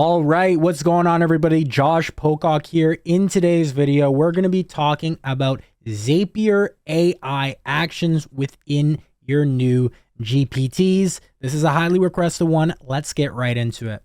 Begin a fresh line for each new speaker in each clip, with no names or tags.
All right, what's going on, everybody? Josh Pocock here. In today's video, we're going to be talking about Zapier AI actions within your new GPTs. This is a highly requested one. Let's get right into it.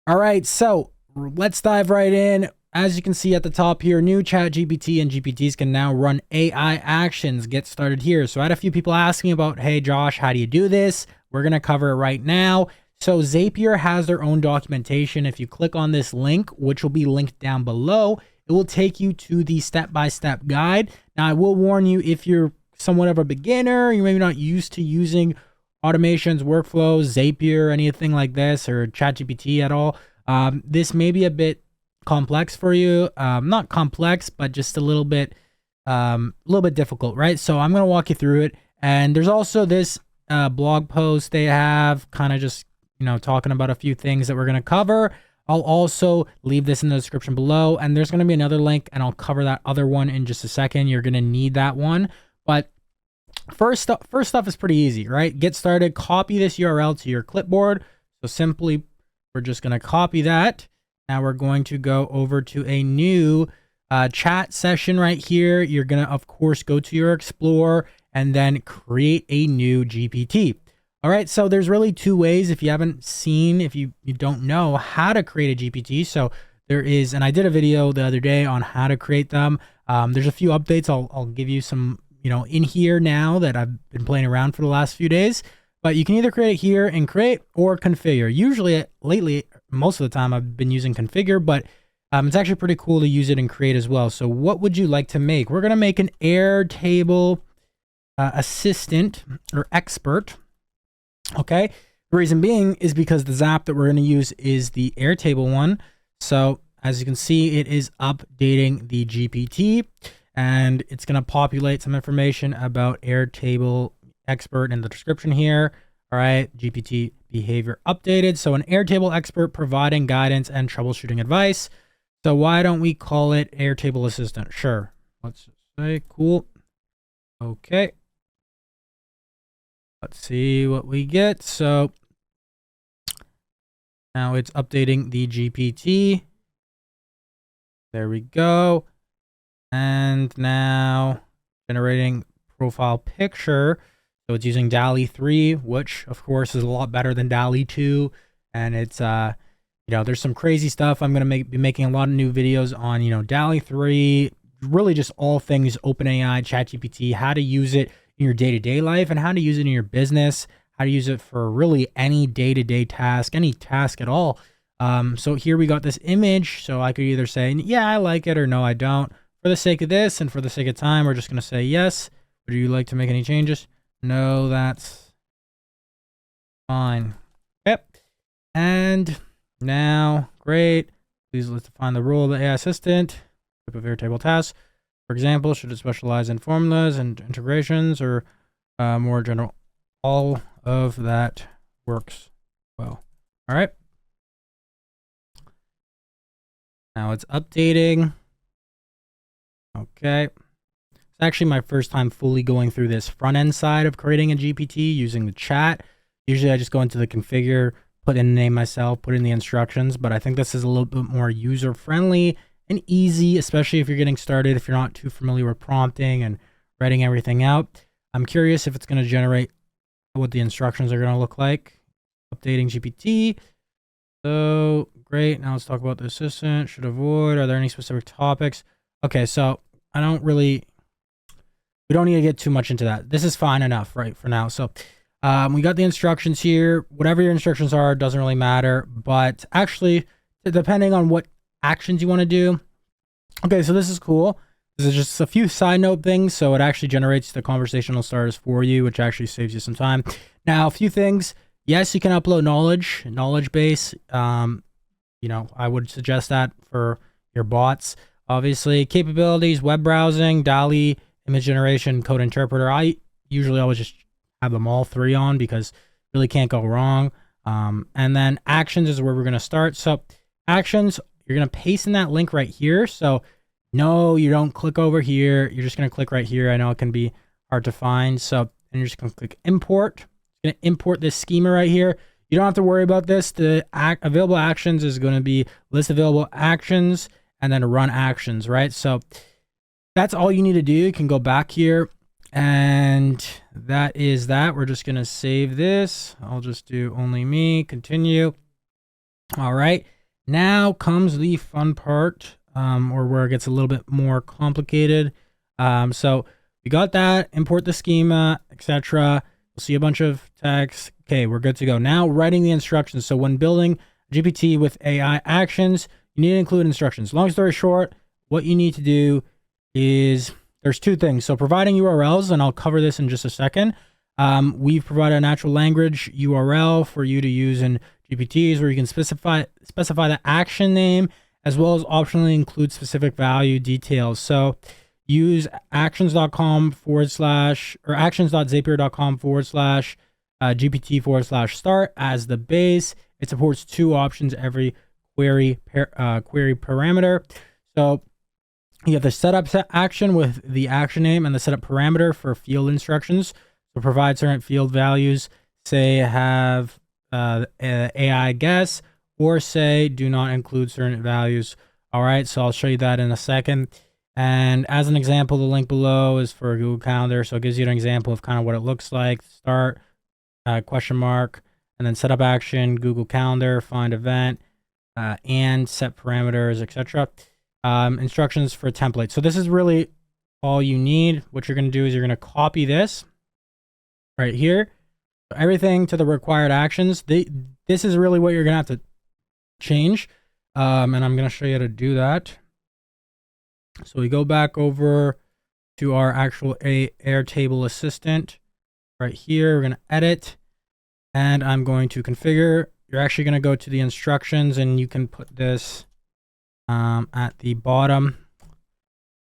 All right, so let's dive right in. As you can see at the top here, new ChatGPT and GPTs can now run AI actions. Get started here. So I had a few people asking about, hey, Josh, how do you do this? We're going to cover it right now. So Zapier has their own documentation. If you click on this link, which will be linked down below, it will take you to the step-by-step guide. Now, I will warn you, if you're somewhat of a beginner, you're maybe not used to using automations, workflows, Zapier, anything like this, or ChatGPT at all, this may be a bit complex for you. Not complex, but just a little bit difficult, right? So I'm going to walk you through it. And there's also this blog post they have kind of just, talking about a few things that we're going to cover. I'll also leave this in the description below, and there's going to be another link, and I'll cover that other one in just a second. You're going to need that one. But first stuff is pretty easy, right? Get started, copy this URL to your clipboard. So simply, we're just going to copy that. Now we're going to go over to a new chat session right here. You're going to, of course, go to your Explorer and then create a new GPT. All right, so there's really two ways if you haven't seen, if you don't know how to create a GPT. So there is, and I did a video the other day on how to create them. There's a few updates. I'll give you some, in here now that I've been playing around for the last few days. But you can either create it here and create or configure. Usually, lately, most of the time I've been using configure, but it's actually pretty cool to use it and create as well. So what would you like to make? We're going to make an Airtable assistant or expert. Okay. The reason being is because the Zap that we're going to use is the Airtable one. So as you can see, it is updating the GPT, and it's going to populate some information about Airtable expert in the description here. All right, GPT behavior updated. So an Airtable expert providing guidance and troubleshooting advice. So why don't we call it Airtable assistant? Sure. Let's just say cool. Okay. Let's see what we get. So now it's updating the GPT. There we go. And now generating profile picture. So it's using DALL-E 3, which of course is a lot better than DALL-E 2. And it's, there's some crazy stuff. I'm going to be making a lot of new videos on, DALL-E 3, really just all things OpenAI, ChatGPT, how to use it in your day-to-day life and how to use it in your business, how to use it for really any day-to-day task, any task at all. So here we got this image. So I could either say, yeah, I like it, or no, I don't. For the sake of this and for the sake of time, we're just going to say yes. Would you like to make any changes? No, that's fine. Yep. And now, great. Please let's define the role of the AI assistant. Type of Airtable tasks. For example, should it specialize in formulas and integrations, or more general? All of that works well. All right. Now it's updating. Okay. It's actually my first time fully going through this front end side of creating a GPT using the chat. Usually I just go into the configure, put in the name myself, put in the instructions, but I think this is a little bit more user friendly and easy, especially if you're getting started, if you're not too familiar with prompting and writing everything out. I'm curious if it's going to generate what the instructions are going to look like. Updating GPT. So great. Now let's talk about the assistant. Should avoid. Are there any specific topics? Okay, so we don't need to get too much into that. This is fine enough, right, for now. So we got the instructions here. Whatever your instructions are, doesn't really matter. But actually, depending on what actions you want to do. Okay, so this is cool. This is just a few side note things. So it actually generates the conversational starters for you, which actually saves you some time. Now, a few things. Yes, you can upload knowledge base. I would suggest that for your bots. Obviously, capabilities, web browsing, DALL-E, image generation, code interpreter. I usually always just have them all three on because really can't go wrong. And then actions is where we're going to start. So actions, you're going to paste in that link right here. So No, you don't click over here. You're just going to click right here. I know it can be hard to find. So, and you're just going to click import. It's going to import this schema right here. You don't have to worry about this. The available actions is going to be list available actions and then run actions, right? So that's all you need to do. You can go back here, and that is that. We're just going to save this. I'll just do only me, continue. All right. Now comes the fun part, or where it gets a little bit more complicated. So we got that, import the schema, etc. We'll see a bunch of text. Okay, we're good to go. Now writing the instructions. So when building GPT with AI actions, you need to include instructions. Long story short, what you need to do is there's two things. So providing URLs, and I'll cover this in just a second. We've provided a natural language URL for you to use in GPTs where you can specify the action name as well as optionally include specific value details. So use actions.com/ or actions.zapier.com/ GPT/start as the base. It supports two options every query parameter. So you have the setup action with the action name and the setup parameter for field instructions. So provide certain field values, say have AI guess, or say do not include certain values. All right, so I'll show you that in a second. And as an example, the link below is for Google Calendar. So it gives you an example of kind of what it looks like. Start, question mark, and then setup action, Google Calendar, find event, and set parameters, etc. Instructions for a template. So this is really all you need. What you're going to do is you're going to copy this right here. So everything to the required actions. This is really what you're going to have to change. And I'm going to show you how to do that. So we go back over to our actual Airtable assistant right here. We're going to edit, and I'm going to configure. You're actually going to go to the instructions, and you can put this at the bottom.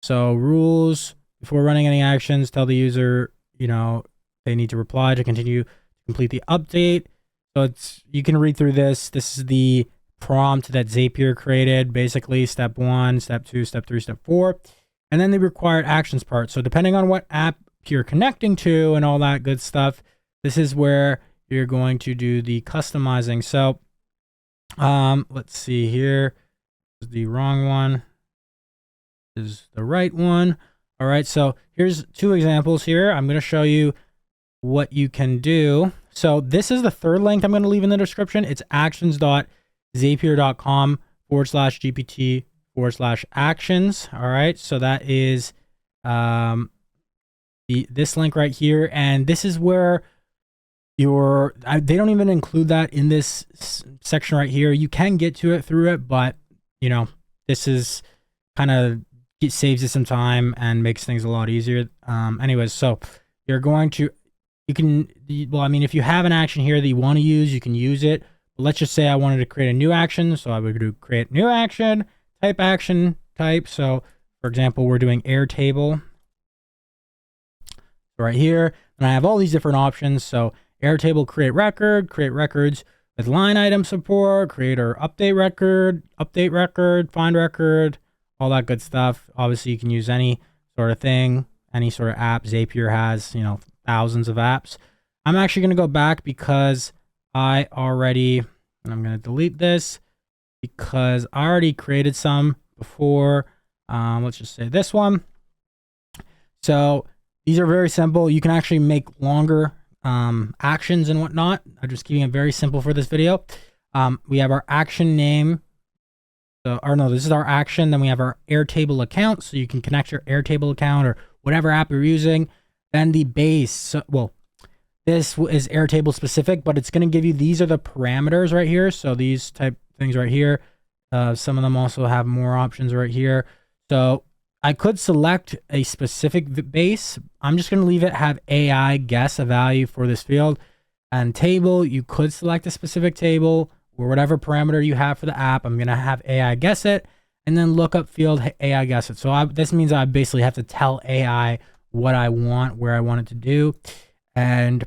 So rules: before running any actions, tell the user, they need to reply to continue to complete the update. So you can read through this. This is the prompt that Zapier created, basically step 1, step 2, step 3, step 4, and then the required actions part. So depending on what app you're connecting to and all that good stuff, this is where you're going to do the customizing. So let's see here. This is the wrong one. This is the right one. All right, so here's two examples here. I'm going to show you what you can do. So this is the third link I'm going to leave in the description. It's actions.zapier.com/GPT/actions. All right, so that is this link right here, and this is where they don't even include that in this section right here. You can get to it through it, but this is kind of, it saves you some time and makes things a lot easier. Anyways, so you're going to, if you have an action here that you want to use, you can use it. But let's just say I wanted to create a new action. So I would do create new action, action type. So for example, we're doing Airtable right here. And I have all these different options. So Airtable, create records with line item support, create or update record, find record, all that good stuff. Obviously you can use any sort of thing, any sort of app. Zapier has, thousands of apps. I'm actually going to go back because I'm going to delete this because I already created some before. Let's just say this one. So these are very simple. You can actually make longer actions and whatnot. I'm just keeping it very simple for this video. We have our action name. This is our action. Then we have our Airtable account. So you can connect your Airtable account or whatever app you're using. Then the base. This is Airtable specific, but it's going to give you, these are the parameters right here. So these type things right here. Some of them also have more options right here. So I could select a specific base. I'm just going to leave it, have AI guess a value for this field. And table, you could select a specific table or whatever parameter you have for the app. I'm going to have AI guess it, and then lookup field, AI guess it. So this means I basically have to tell AI what I want, where I want it to do, and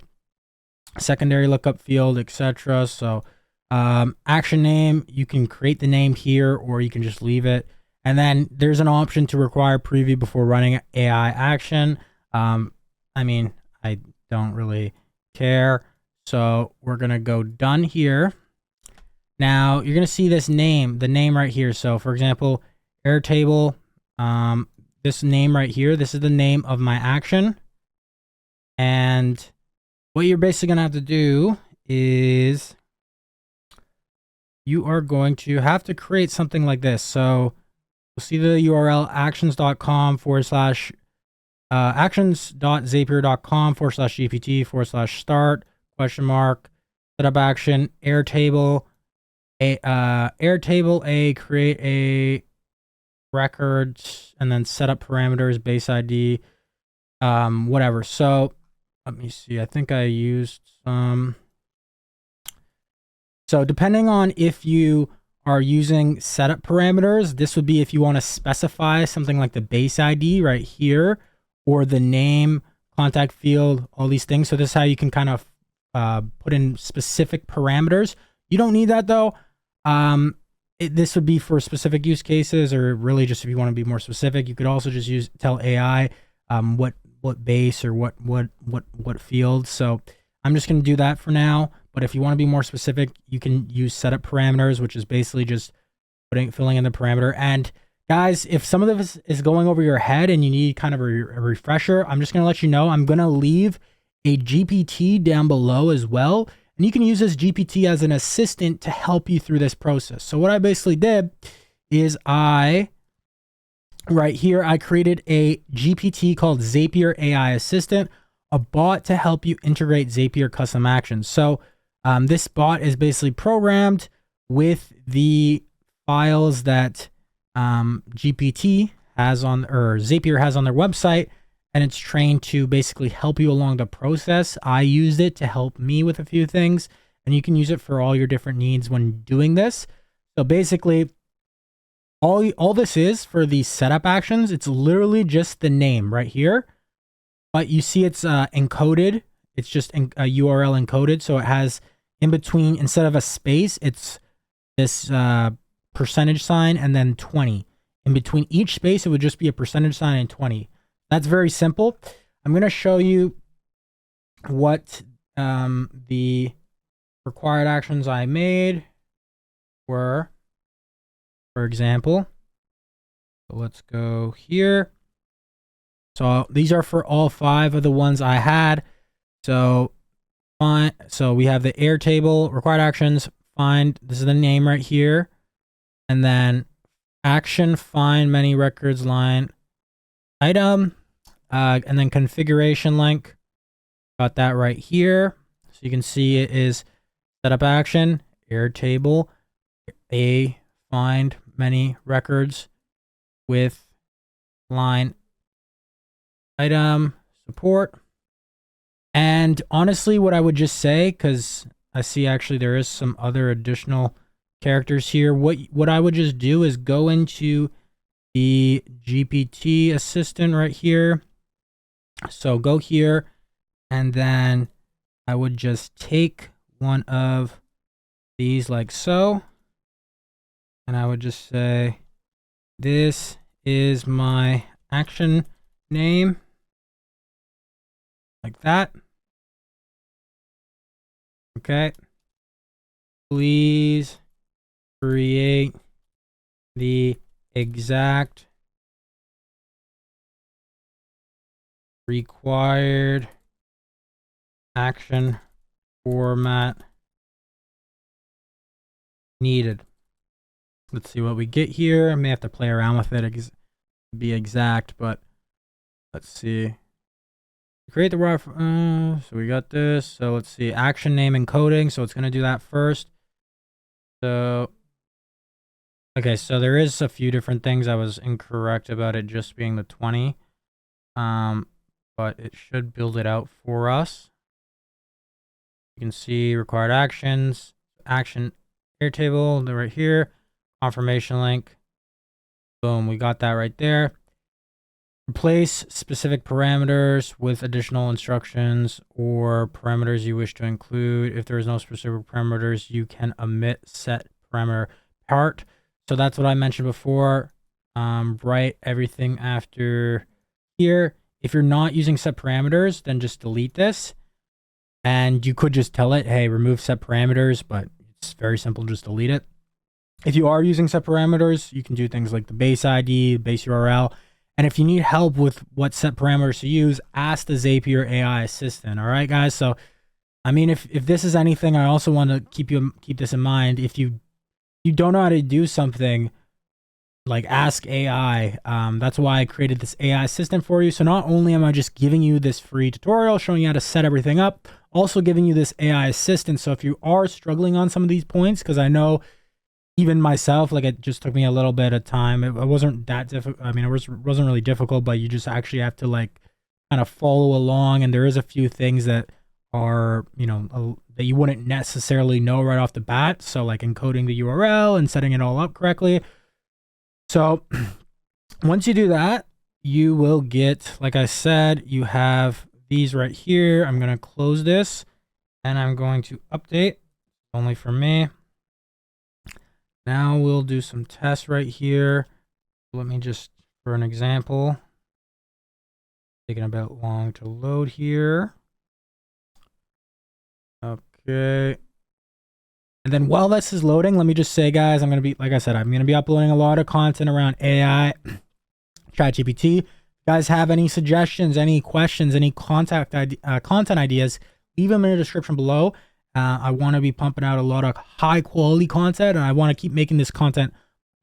secondary lookup field, etc. So action name, you can create the name here, or you can just leave it. And then there's an option to require preview before running AI action. I mean, I don't really care. So we're going to go done here. Now you're going to see this name, the name right here. So for example, Airtable, this name right here, this is the name of my action. And what you're basically going to have to do is you are going to have to create something like this. So you'll see the URL actions.zapier.com/GPT/start setup action Airtable Airtable create a records and then set up parameters base ID whatever. So let me see, I think I used some. So depending on if you are using setup parameters, this would be if you want to specify something like the base ID right here, or the name, contact field, all these things. So this is how you can kind of put in specific parameters. You don't need that though. This would be for specific use cases, or really just if you want to be more specific. You could also just tell AI what base or what field. So I'm just going to do that for now. But if you want to be more specific, you can use setup parameters, which is basically just filling in the parameter. And guys, if some of this is going over your head and you need kind of a refresher, I'm just going to let you know, I'm going to leave a GPT down below as well. And you can use this GPT as an assistant to help you through this process. So what I basically did is right here, I created a GPT called Zapier AI Assistant, a bot to help you integrate Zapier custom actions. So this bot is basically programmed with the files that GPT has on, or Zapier has on their website, and it's trained to basically help you along the process. I used it to help me with a few things, and you can use it for all your different needs when doing this. So basically, all this is for the setup actions, it's literally just the name right here, but you see it's encoded. It's just a URL encoded, so it has in between, instead of a space, it's this percentage sign and then 20. In between each space, it would just be a percentage sign and 20. That's very simple. I'm going to show you what the required actions I made were, for example. So let's go here. So these are for all 5 of the ones I had. So we have the Airtable required actions, find, this is the name right here, and then action, find many records line item, and then configuration link, got that right here. So you can see it is setup action, Airtable, find many records with line item support. And honestly, what I would just say, because I see actually there is some other additional characters here, what I would just do is go into the GPT assistant right here. So go here, and then I would just take one of these like so, and I would just say, this is my action name, like that. Okay. Please create the exact required action format needed. Let's see what we get here. I may have to play around with it to be exact, but let's see. Create the raw, so we got this. So let's see, action name encoding. So it's going to do that first. So, okay, so there is a few different things I was incorrect about it just being the 20. But it should build it out for us. You can see required actions, action Airtable, they're right here. Confirmation link. Boom, we got that right there. Replace specific parameters with additional instructions or parameters you wish to include. If there is no specific parameters, you can omit set parameter part. So that's what I mentioned before. write everything after here. If you're not using set parameters, then just delete this. And you could just tell it, hey, remove set parameters, but it's very simple, just delete it. If you are using set parameters, you can do things like the base ID, base URL. And if you need help with what set parameters to use, ask the Zapier AI assistant. All right, guys. So, I mean, if this is anything, I also want to keep this in mind. If you don't know how to do something, like ask AI. That's why I created this AI assistant for you. So not only am I just giving you this free tutorial showing you how to set everything up, also giving you this AI assistant. So if you are struggling on some of these points, because I know even myself, like it just took me a little bit of time. It wasn't that difficult. I mean, it wasn't really difficult, but you just actually have to like kind of follow along. And there is a few things that are, you know, that you wouldn't necessarily know right off the bat. So like encoding the URL and setting it all up correctly. So once you do that, you will get, like I said, you have these right here. I'm going to close this and I'm going to update only for me. Now we'll do some tests right here. Let me just, for an example, taking a bit long to load here. Okay. And then while this is loading, let me just say, guys, I'm going to be, like I said, I'm going to be uploading a lot of content around AI, ChatGPT. If you guys have any suggestions, any questions, any content ideas, leave them in the description below. I want to be pumping out a lot of high quality content, and I want to keep making this content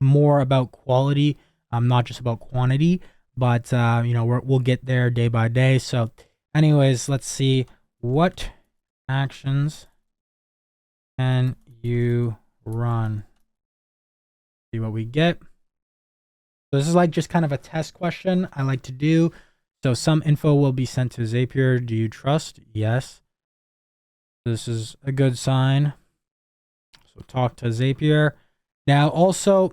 more about quality, not just about quantity, but, you know, we'll get there day by day. So anyways, let's see what actions can you run. See what we get. So this is like just kind of a test question I like to do. So some info will be sent to Zapier. Do you trust? Yes. This is a good sign. So talk to Zapier. Now also,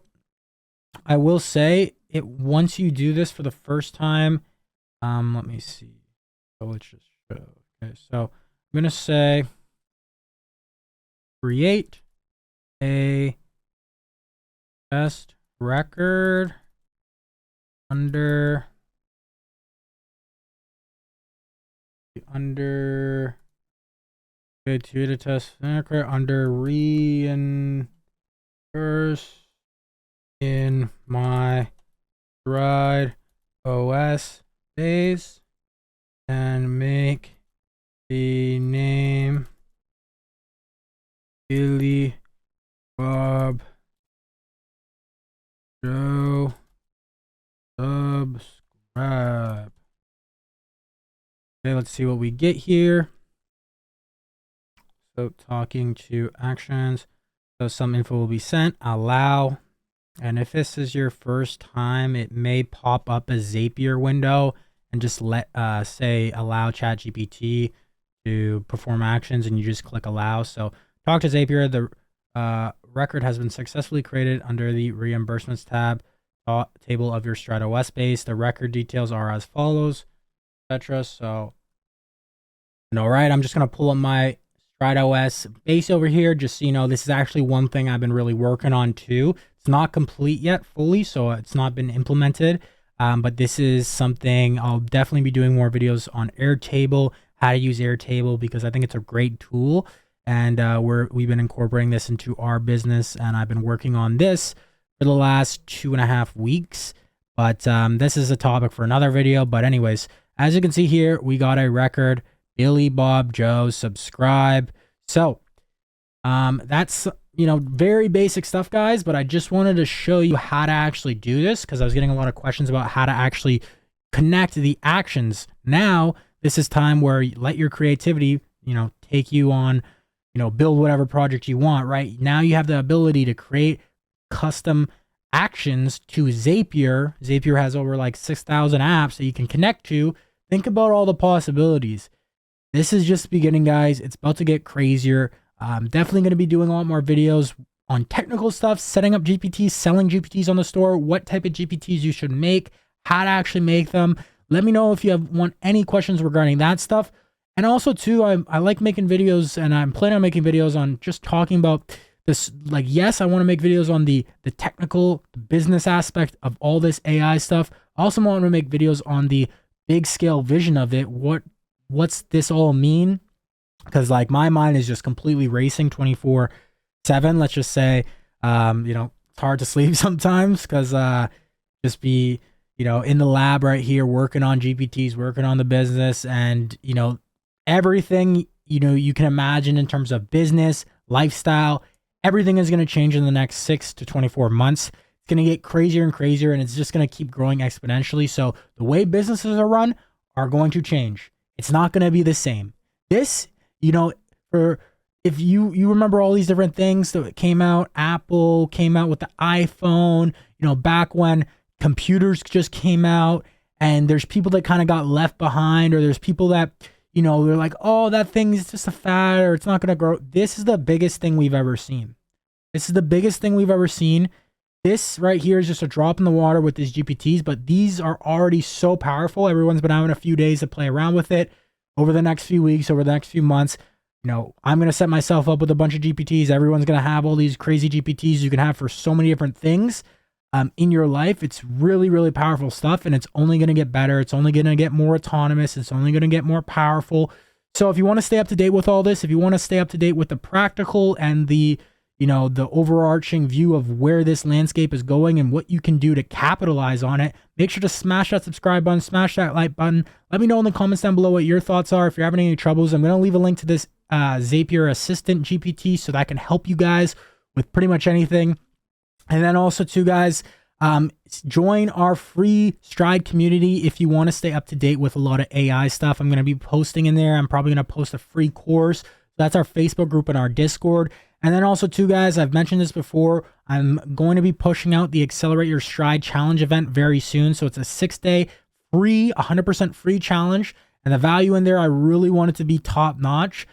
I will say it once you do this for the first time. Let me see. So let's just show. Okay, so I'm gonna say create a test record under okay, to the test record under reimburse in my Sherrard OS days and make the name Billy Bob Joe subscribe. Okay, let's see what we get here. So talking to actions. So some info will be sent. Allow. And if this is your first time, it may pop up a Zapier window and just let say allow ChatGPT to perform actions, and you just click allow. So talk to Zapier. The record has been successfully created under the reimbursements tab, table of your Sherrard OS base. The record details are as follows, etc. So, all right, I'm just gonna pull up my Sherrard OS base over here, just so you know. This is actually one thing I've been really working on too. It's not complete yet fully, so it's not been implemented. But this is something I'll definitely be doing more videos on Airtable, how to use Airtable, because I think it's a great tool. And we've been incorporating this into our business, and I've been working on this for the last 2.5 weeks. But this is a topic for another video. But anyways, as you can see here, we got a record, Billy Bob Joe subscribe. So that's, you know, very basic stuff, guys, but I just wanted to show you how to actually do this, because I was getting a lot of questions about how to actually connect the actions. Now this is time where you let your creativity, you know, take you on, you know, build whatever project you want. Right now you have the ability to create custom actions to Zapier. Zapier has over like 6,000 apps that you can connect to. Think about all the possibilities. This is just the beginning, guys. It's about to get crazier. I'm definitely going to be doing a lot more videos on technical stuff, setting up GPTs, selling GPTs on the store, what type of GPTs you should make, how to actually make them. Let me know if you want any questions regarding that stuff. And also too, I like making videos, and I'm planning on making videos on just talking about this, like, yes, I want to make videos on the technical, the business aspect of all this AI stuff. I also want to make videos on the big scale vision of it. What's this all mean? Because like my mind is just completely racing 24/7. Let's just say, it's hard to sleep sometimes because just be, in the lab right here, working on GPTs, working on the business, and, everything, you can imagine in terms of business, lifestyle, everything is going to change in the next 6 to 24 months. It's going to get crazier and crazier, and it's just going to keep growing exponentially. So the way businesses are run are going to change. It's not going to be the same. This, for if you remember all these different things that came out, Apple came out with the iPhone, back when computers just came out, and there's people that kind of got left behind, or there's people that, they're like, oh, that thing is just a fad, or it's not going to grow. This is the biggest thing we've ever seen. This is the biggest thing we've ever seen. This right here is just a drop in the water with these GPTs, but these are already so powerful. Everyone's been having a few days to play around with it. Over the next few weeks, over the next few months, I'm going to set myself up with a bunch of GPTs. Everyone's going to have all these crazy GPTs you can have for so many different things in your life. It's really, really powerful stuff, and it's only going to get better. It's only going to get more autonomous. It's only going to get more powerful. So if you want to stay up to date with all this, if you want to stay up to date with the practical and the overarching view of where this landscape is going and what you can do to capitalize on it, make sure to smash that subscribe button, smash that like button. Let me know in the comments down below what your thoughts are. If you're having any troubles, I'm going to leave a link to this Zapier Assistant GPT so that can help you guys with pretty much anything. And then also too, guys, join our free Stride community if you want to stay up to date with a lot of AI stuff. I'm going to be posting in there. I'm probably going to post a free course. That's our Facebook group and our Discord. And then also too, guys, I've mentioned this before, I'm going to be pushing out the Accelerate Your Stride Challenge event very soon. So it's a 6-day free, 100% free challenge. And the value in there, I really want it to be top notch,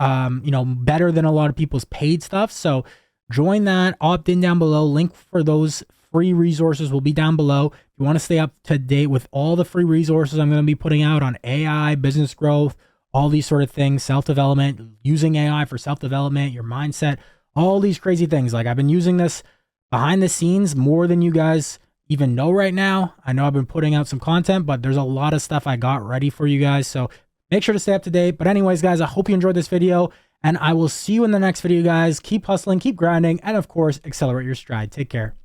better than a lot of people's paid stuff. So join that, opt in down below. Link for those free resources will be down below. If you want to stay up to date with all the free resources I'm going to be putting out on AI, business growth, all these sort of things, self-development, using AI for self-development, your mindset, all these crazy things. Like I've been using this behind the scenes more than you guys even know right now. I know I've been putting out some content, but there's a lot of stuff I got ready for you guys. So make sure to stay up to date. But anyways, guys, I hope you enjoyed this video, and I will see you in the next video, guys. Keep hustling, keep grinding, and of course, accelerate your stride. Take care.